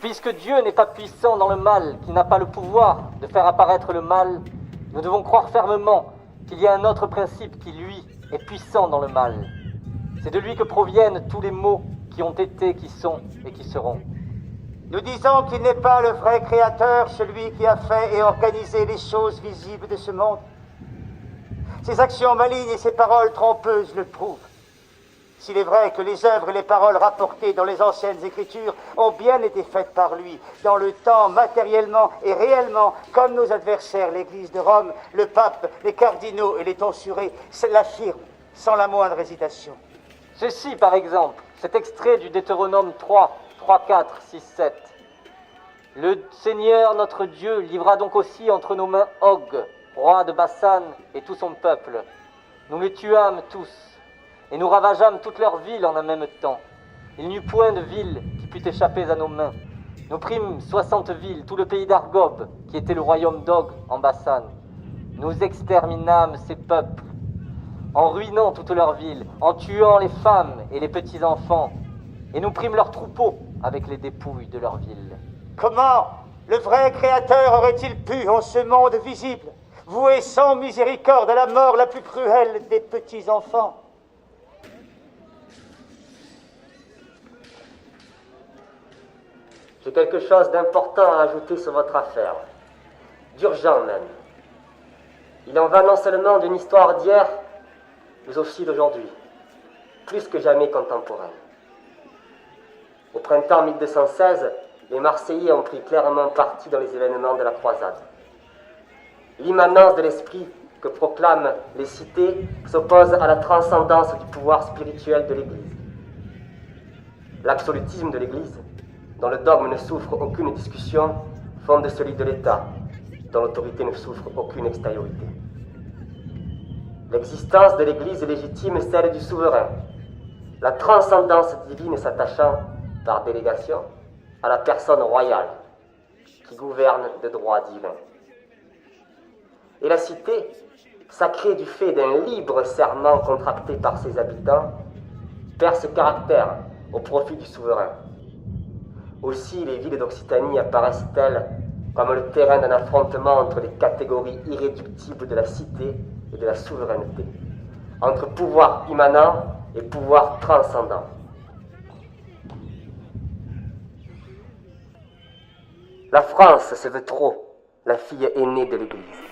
Puisque Dieu n'est pas puissant dans le mal, qu'il n'a pas le pouvoir de faire apparaître le mal, nous devons croire fermement qu'il y a un autre principe qui, lui, est puissant dans le mal. C'est de lui que proviennent tous les maux qui ont été, qui sont et qui seront. Nous disons qu'il n'est pas le vrai créateur, celui qui a fait et organisé les choses visibles de ce monde. Ses actions malignes et ses paroles trompeuses le prouvent. S'il est vrai que les œuvres et les paroles rapportées dans les anciennes Écritures ont bien été faites par lui, dans le temps, matériellement et réellement, comme nos adversaires, l'Église de Rome, le pape, les cardinaux et les tonsurés, l'affirment sans la moindre hésitation. Ceci, par exemple, cet extrait du Deutéronome 3, 4, 6, 7. Le Seigneur, notre Dieu, livra donc aussi entre nos mains Og, roi de Bassan, et tout son peuple. Nous les tuâmes tous, et nous ravageâmes toute leur ville en un même temps. Il n'y eut point de ville qui pût échapper à nos mains. Nous prîmes 60 villes, tout le pays d'Argob, qui était le royaume d'Og en Bassan. Nous exterminâmes ces peuples, en ruinant toutes leurs villes, en tuant les femmes et les petits-enfants, et nous prîmes leurs troupeaux avec les dépouilles de leurs villes. Comment le vrai Créateur aurait-il pu, en ce monde visible, vouer sans miséricorde à la mort la plus cruelle des petits-enfants? J'ai quelque chose d'important à ajouter sur votre affaire, d'urgent même. Il en va non seulement d'une histoire d'hier, mais aussi d'aujourd'hui, plus que jamais contemporaine. Au printemps 1216, les Marseillais ont pris clairement parti dans les événements de la croisade. L'immanence de l'esprit que proclament les cités s'oppose à la transcendance du pouvoir spirituel de l'Église. L'absolutisme de l'Église, dont le dogme ne souffre aucune discussion, fonde celui de l'État, dont l'autorité ne souffre aucune extériorité. L'existence de l'Église est légitime celle du souverain, la transcendance divine s'attachant, par délégation, à la personne royale, qui gouverne de droit divin. Et la cité, sacrée du fait d'un libre serment contracté par ses habitants, perd ce caractère au profit du souverain. Aussi, les villes d'Occitanie apparaissent-elles comme le terrain d'un affrontement entre les catégories irréductibles de la cité et de la souveraineté, entre pouvoir immanent et pouvoir transcendant. La France se veut trop la fille aînée de l'Église.